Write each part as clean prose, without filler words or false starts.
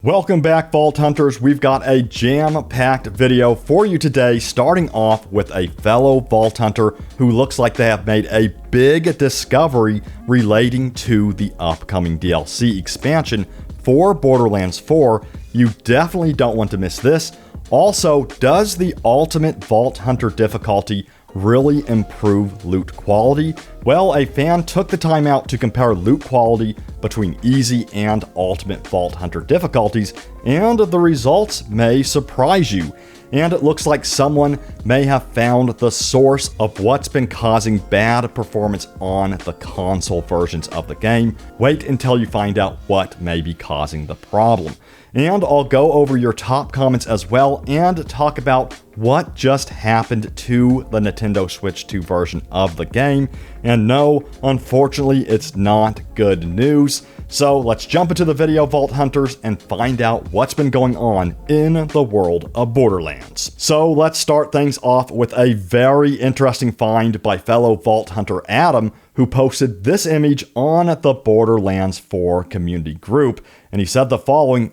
Welcome back, Vault Hunters. We've got a jam-packed video for you today, starting off with a fellow Vault Hunter who looks like they have made a big discovery relating to the upcoming DLC expansion for Borderlands 4. You definitely don't want to miss this. Also, does the Ultimate Vault Hunter difficulty really improve loot quality? Well, a fan took the time out to compare loot quality between easy and ultimate Vault Hunter difficulties, and the results may surprise you. And it looks like someone may have found the source of what's been causing bad performance on the console versions of the game. Wait until you find out what may be causing the problem. And I'll go over your top comments as well and talk about what just happened to the Nintendo Switch 2 version of the game. And no, unfortunately, it's not good news. So let's jump into the video, Vault Hunters, and find out what's been going on in the world of Borderlands. So let's start things off with a very interesting find by fellow Vault Hunter Adam, who posted this image on the Borderlands 4 community group. And he said the following,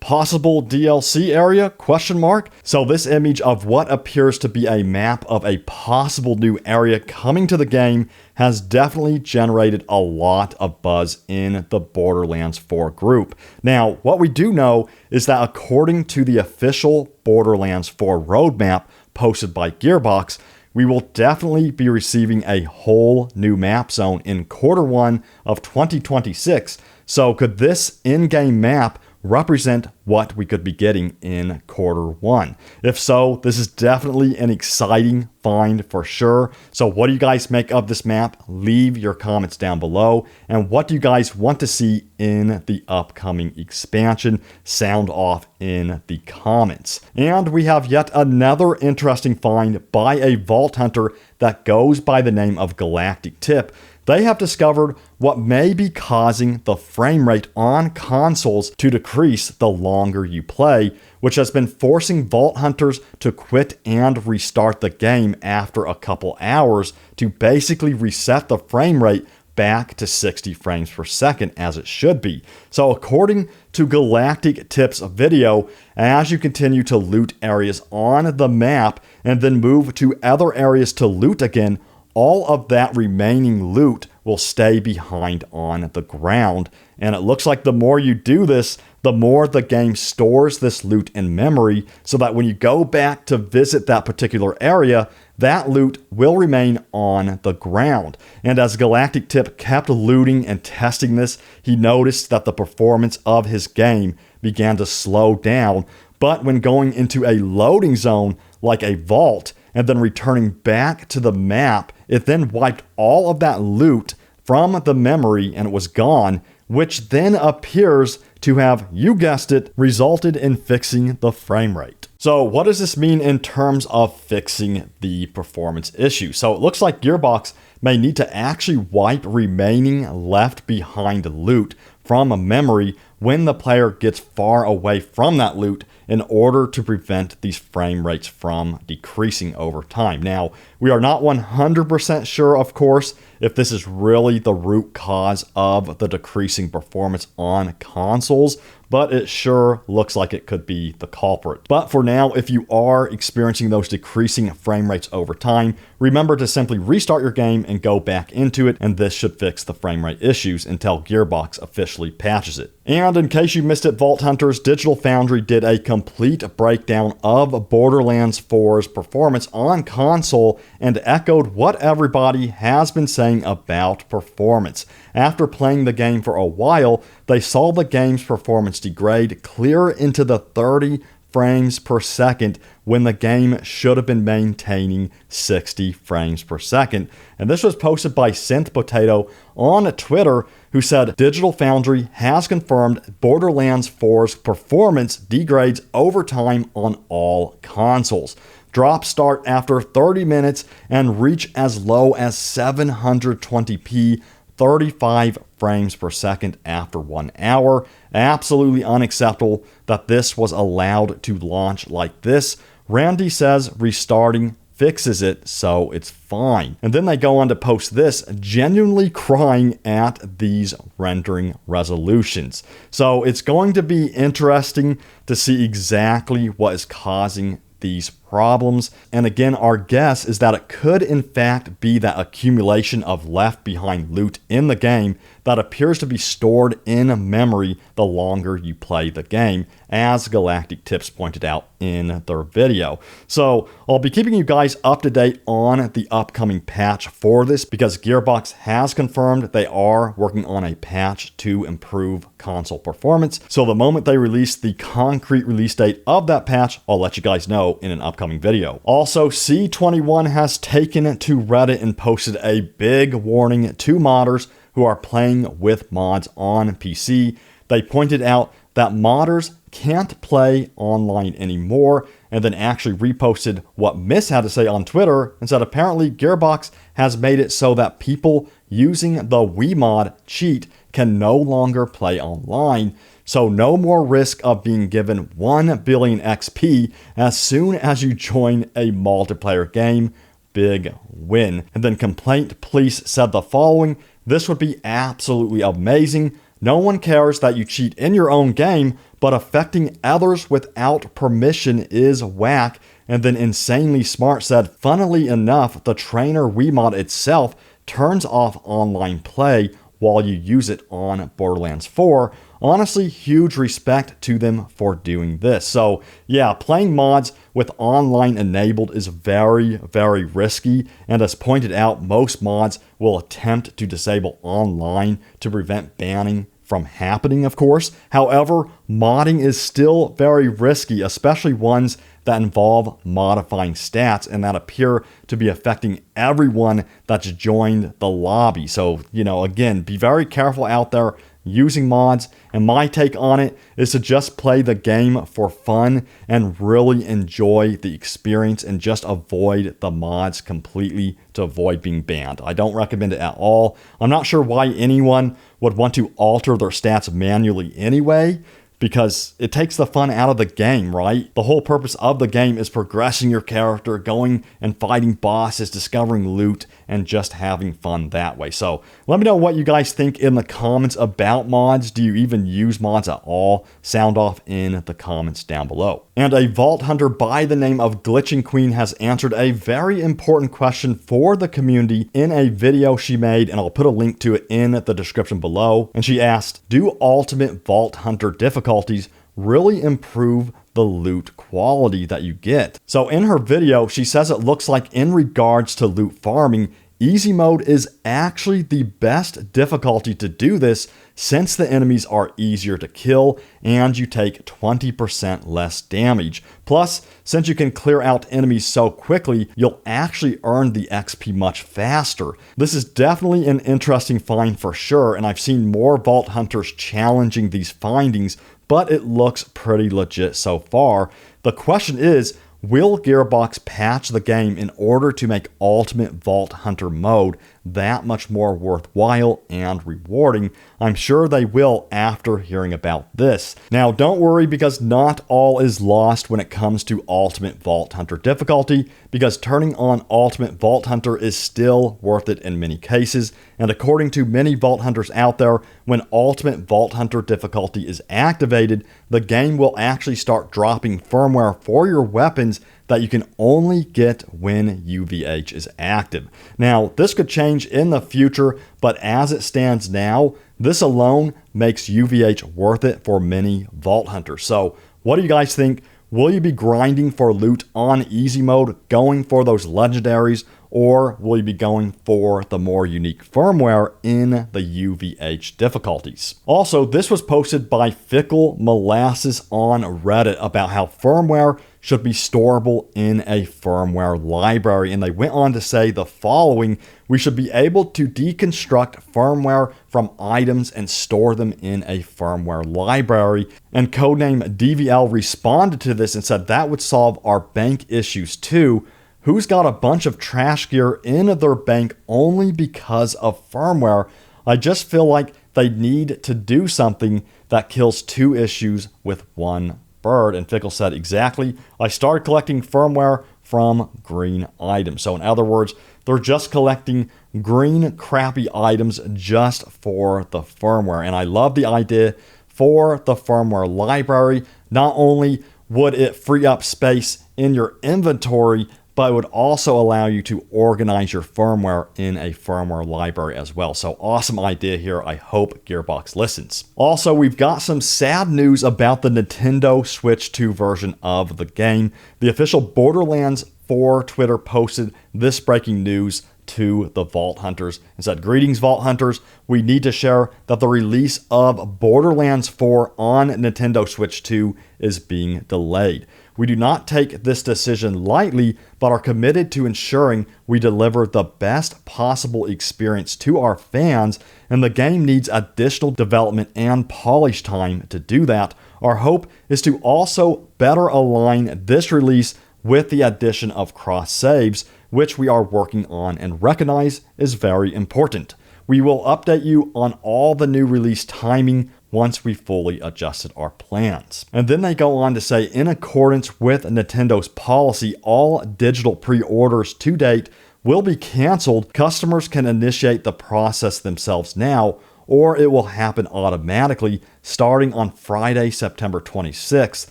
possible DLC area, question mark? So this image of what appears to be a map of a possible new area coming to the game has definitely generated a lot of buzz in the Borderlands 4 group. Now, what we do know is that according to the official Borderlands 4 roadmap posted by Gearbox, we will definitely be receiving a whole new map zone in Q1 of 2026. So could this in-game map represent what we could be getting in Q1? If so, this is definitely an exciting find for sure. So what do you guys make of this map? Leave your comments down below. And what do you guys want to see in the upcoming expansion? Sound off in the comments. And we have yet another interesting find by a Vault Hunter that goes by the name of Galactic Tip. They have discovered what may be causing the frame rate on consoles to decrease the longer you play, which has been forcing Vault Hunters to quit and restart the game after a couple hours to basically reset the frame rate back to 60 frames per second as it should be. So according to Galactic Tip's video, as you continue to loot areas on the map and then move to other areas to loot again, all of that remaining loot will stay behind on the ground. And it looks like the more you do this, the more the game stores this loot in memory, so that when you go back to visit that particular area, that loot will remain on the ground. And as Galactic Tip kept looting and testing this, he noticed that the performance of his game began to slow down. But when going into a loading zone like a vault, and then returning back to the map, it then wiped all of that loot from the memory and it was gone, which then appears to have, you guessed it, resulted in fixing the frame rate. So what does this mean in terms of fixing the performance issue? So it looks like Gearbox may need to actually wipe remaining left behind loot from a memory when the player gets far away from that loot in order to prevent these frame rates from decreasing over time. Now, we are not 100% sure, of course, if this is really the root cause of the decreasing performance on consoles, but it sure looks like it could be the culprit. But for now, if you are experiencing those decreasing frame rates over time, remember to simply restart your game and go back into it, and this should fix the frame rate issues until Gearbox officially patches it. And in case you missed it, Vault Hunters, Digital Foundry did a complete breakdown of Borderlands 4's performance on console and echoed what everybody has been saying about performance. After playing the game for a while, they saw the game's performance degrade clear into the 30 frames per second when the game should have been maintaining 60 frames per second. And this was posted by Synth Potato on Twitter, who said Digital Foundry has confirmed Borderlands 4's performance degrades over time on all consoles. Drops start after 30 minutes and reach as low as 720p, 35 frames per second after 1 hour. Absolutely unacceptable that this was allowed to launch like this. Randy says restarting fixes it, so it's fine. And then they go on to post this, genuinely crying at these rendering resolutions. So it's going to be interesting to see exactly what is causing these problems. And again, our guess is that it could in fact be that accumulation of left behind loot in the game that appears to be stored in memory the longer you play the game, as Galactic Tips pointed out in their video. So I'll be keeping you guys up to date on the upcoming patch for this, because Gearbox has confirmed they are working on a patch to improve console performance. So the moment they release the concrete release date of that patch, I'll let you guys know in an upcoming video. Also, C21 has taken to Reddit and posted a big warning to modders who are playing with mods on PC. They pointed out that modders can't play online anymore, and then actually reposted what Miss had to say on Twitter and said apparently Gearbox has made it so that people using the Wiimod cheat can no longer play online. So no more risk of being given 1 billion XP as soon as you join a multiplayer game. Big win. And then Complaint Police said the following: this would be absolutely amazing. No one cares that you cheat in your own game, but affecting others without permission is whack. And then Insanely Smart said, funnily enough, the trainer Wiimod itself turns off online play while you use it on Borderlands 4. Honestly, huge respect to them for doing this. So yeah, playing mods with online enabled is very, very risky. And as pointed out, most mods will attempt to disable online to prevent banning from happening, of course. However, modding is still very risky, especially ones that involve modifying stats and that appear to be affecting everyone that's joined the lobby. So, again, be very careful out there using mods, and my take on it is to just play the game for fun and really enjoy the experience and just avoid the mods completely to avoid being banned. I don't recommend it at all. I'm not sure why anyone would want to alter their stats manually anyway, because it takes the fun out of the game, right? The whole purpose of the game is progressing your character, going and fighting bosses, discovering loot, and just having fun that way. So let me know what you guys think in the comments about mods. Do you even use mods at all? Sound off in the comments down below. And a Vault Hunter by the name of Glitching Queen has answered a very important question for the community in a video she made, and I'll put a link to it in the description below. And she asked, do Ultimate Vault Hunter difficulties really improve the loot quality that you get? So in her video, she says it looks like in regards to loot farming, easy mode is actually the best difficulty to do this, since the enemies are easier to kill and you take 20% less damage. Plus, since you can clear out enemies so quickly, you'll actually earn the XP much faster. This is definitely an interesting find for sure, and I've seen more Vault Hunters challenging these findings, but it looks pretty legit so far. The question is, will Gearbox patch the game in order to make Ultimate Vault Hunter mode that much more worthwhile and rewarding? I'm sure they will after hearing about this. Now, don't worry, because not all is lost when it comes to Ultimate Vault Hunter difficulty, because turning on Ultimate Vault Hunter is still worth it in many cases. And according to many Vault Hunters out there, when Ultimate Vault Hunter difficulty is activated, the game will actually start dropping firmware for your weapons that you can only get when UVH is active. Now, this could change in the future, but as it stands now, this alone makes UVH worth it for many Vault Hunters. So, what do you guys think? Will you be grinding for loot on easy mode, going for those legendaries, or will you be going for the more unique firmware in the UVH difficulties? Also, this was posted by Fickle Molasses on Reddit about how firmware should be storable in a firmware library, and they went on to say the following: we should be able to deconstruct firmware from items and store them in a firmware library. And codename DVL responded to this and said that would solve our bank issues too. Who's got a bunch of trash gear in their bank only because of firmware? I just feel like they need to do something that kills two issues with one bird. And Fickle said, exactly. I started collecting firmware from green items. So in other words, they're just collecting green crappy items just for the firmware. And I love the idea for the firmware library. Not only would it free up space in your inventory, but it would also allow you to organize your firmware in a firmware library as well. So awesome idea here. I hope Gearbox listens. Also, we've got some sad news about the Nintendo Switch 2 version of the game. The official Borderlands 4 Twitter posted this breaking news to the Vault Hunters and said, "Greetings, Vault Hunters. We need to share that the release of Borderlands 4 on Nintendo Switch 2 is being delayed. We do not take this decision lightly, but are committed to ensuring we deliver the best possible experience to our fans, and the game needs additional development and polish time to do that. Our hope is to also better align this release with the addition of cross-saves, which we are working on and recognize is very important. We will update you on all the new release timing once we fully adjusted our plans." And then they go on to say, in accordance with Nintendo's policy, all digital pre-orders to date will be canceled. Customers can initiate the process themselves now, or it will happen automatically starting on Friday, September 26th.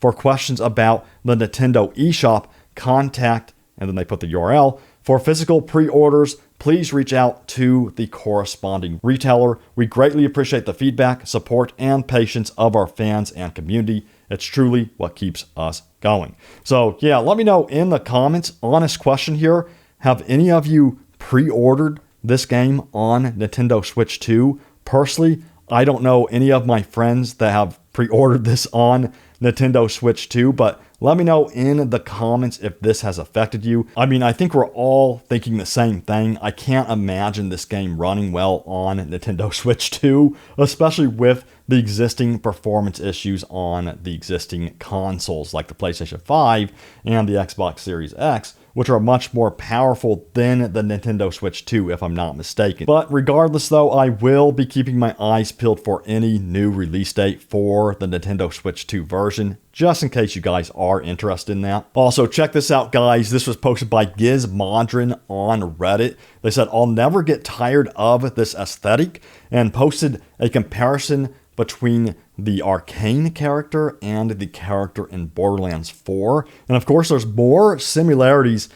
For questions about the Nintendo eShop, contact, and then they put the URL. For physical pre-orders, please reach out to the corresponding retailer. We greatly appreciate the feedback, support, and patience of our fans and community. It's truly what keeps us going. So yeah, let me know in the comments. Honest question here. Have any of you pre-ordered this game on Nintendo Switch 2? Personally, I don't know any of my friends that have pre-ordered this on Nintendo Switch 2, but let me know in the comments if this has affected you. I mean, I think we're all thinking the same thing. I can't imagine this game running well on Nintendo Switch 2, especially with the existing performance issues on the existing consoles like the PlayStation 5 and the Xbox Series X, which are much more powerful than the Nintendo Switch 2, if I'm not mistaken. But regardless though, I will be keeping my eyes peeled for any new release date for the Nintendo Switch 2 version, just in case you guys are interested in that. Also, check this out, guys. This was posted by Gizmodron on Reddit. They said, "I'll never get tired of this aesthetic," and posted a comparison between the Arcane character and the character in Borderlands 4. And of course, there's more similarities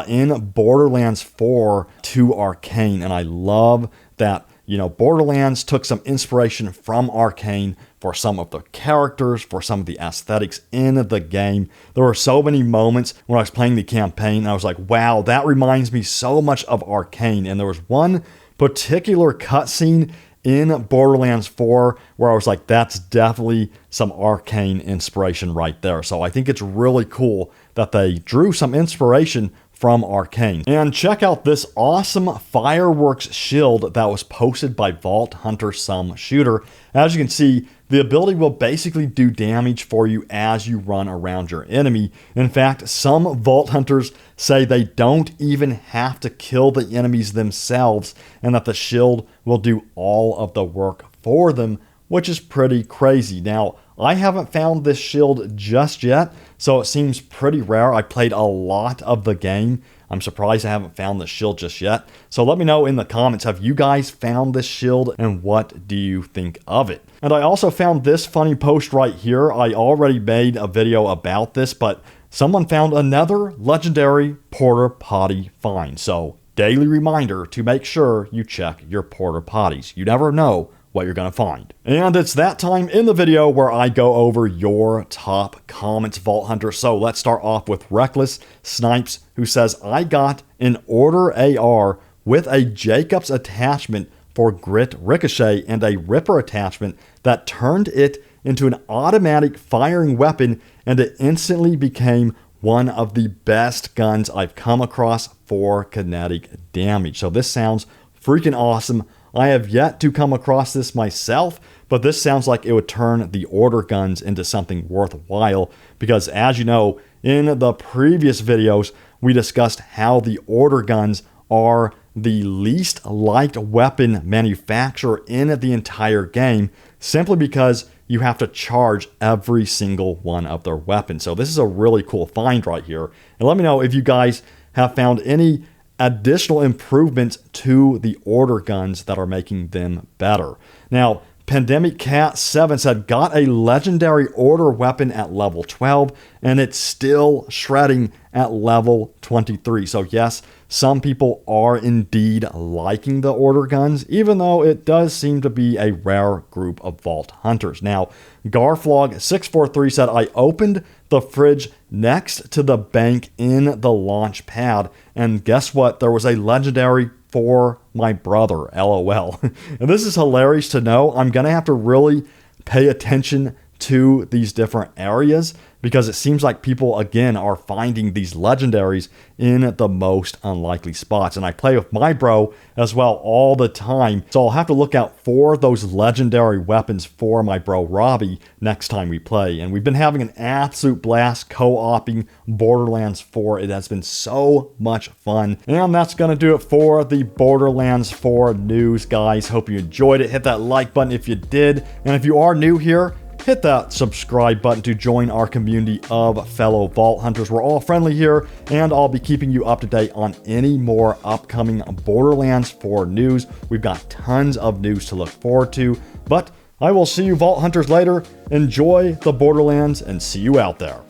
in Borderlands 4 to Arcane. And I love that, you know, Borderlands took some inspiration from Arcane for some of the characters, for some of the aesthetics in the game. There were so many moments when I was playing the campaign, and I was like, wow, that reminds me so much of Arcane. And there was one particular cutscene in Borderlands 4 where I was like, that's definitely some Arcane inspiration right there. So I think it's really cool that they drew some inspiration from Arcane. And check out this awesome fireworks shield that was posted by Vault Hunter Some Shooter. As you can see, the ability will basically do damage for you as you run around your enemy. In fact, some Vault Hunters say they don't even have to kill the enemies themselves, and that the shield will do all of the work for them, which is pretty crazy. Now, I haven't found this shield just yet, so it seems pretty rare. I played a lot of the game. I'm surprised I haven't found this shield just yet. So let me know in the comments, have you guys found this shield and what do you think of it? And I also found this funny post right here. I already made a video about this, but someone found another legendary porta potty find. So daily reminder to make sure you check your porta potties. You never know what you're going to find. And it's that time in the video where I go over your top comments, Vault Hunter. So let's start off with Reckless Snipes, who says, "I got an Order AR with a Jacobs attachment for Grit Ricochet and a Ripper attachment that turned it into an automatic firing weapon, and it instantly became one of the best guns I've come across for kinetic damage." So this sounds freaking awesome. I have yet to come across this myself, but this sounds like it would turn the Order guns into something worthwhile, because as you know, in the previous videos, we discussed how the Order guns are the least liked weapon manufacturer in the entire game, simply because you have to charge every single one of their weapons. So this is a really cool find right here. And let me know if you guys have found any additional improvements to the order guns that are making them better. Now, Pandemic Cat 7 said, got a legendary order weapon at level 12, and it's still shredding at level 23. So yes, some people are indeed liking the order guns, even though it does seem to be a rare group of Vault Hunters. Now, Garflog643 said, I opened the fridge next to the bank in the launch pad, and guess what? There was a legendary for my brother, LOL. And this is hilarious to know. I'm going to have to really pay attention to these different areas because it seems like people, again, are finding these legendaries in the most unlikely spots. And I play with my bro as well all the time, so I'll have to look out for those legendary weapons for my bro Robbie next time we play. And we've been having an absolute blast co-oping Borderlands 4. It has been so much fun. And that's going to do it for the Borderlands 4 news, guys. Hope you enjoyed it. Hit that like button if you did. And if you are new here, hit that subscribe button to join our community of fellow Vault Hunters. We're all friendly here, and I'll be keeping you up to date on any more upcoming Borderlands 4 news. We've got tons of news to look forward to, but I will see you Vault Hunters later. Enjoy the Borderlands and see you out there.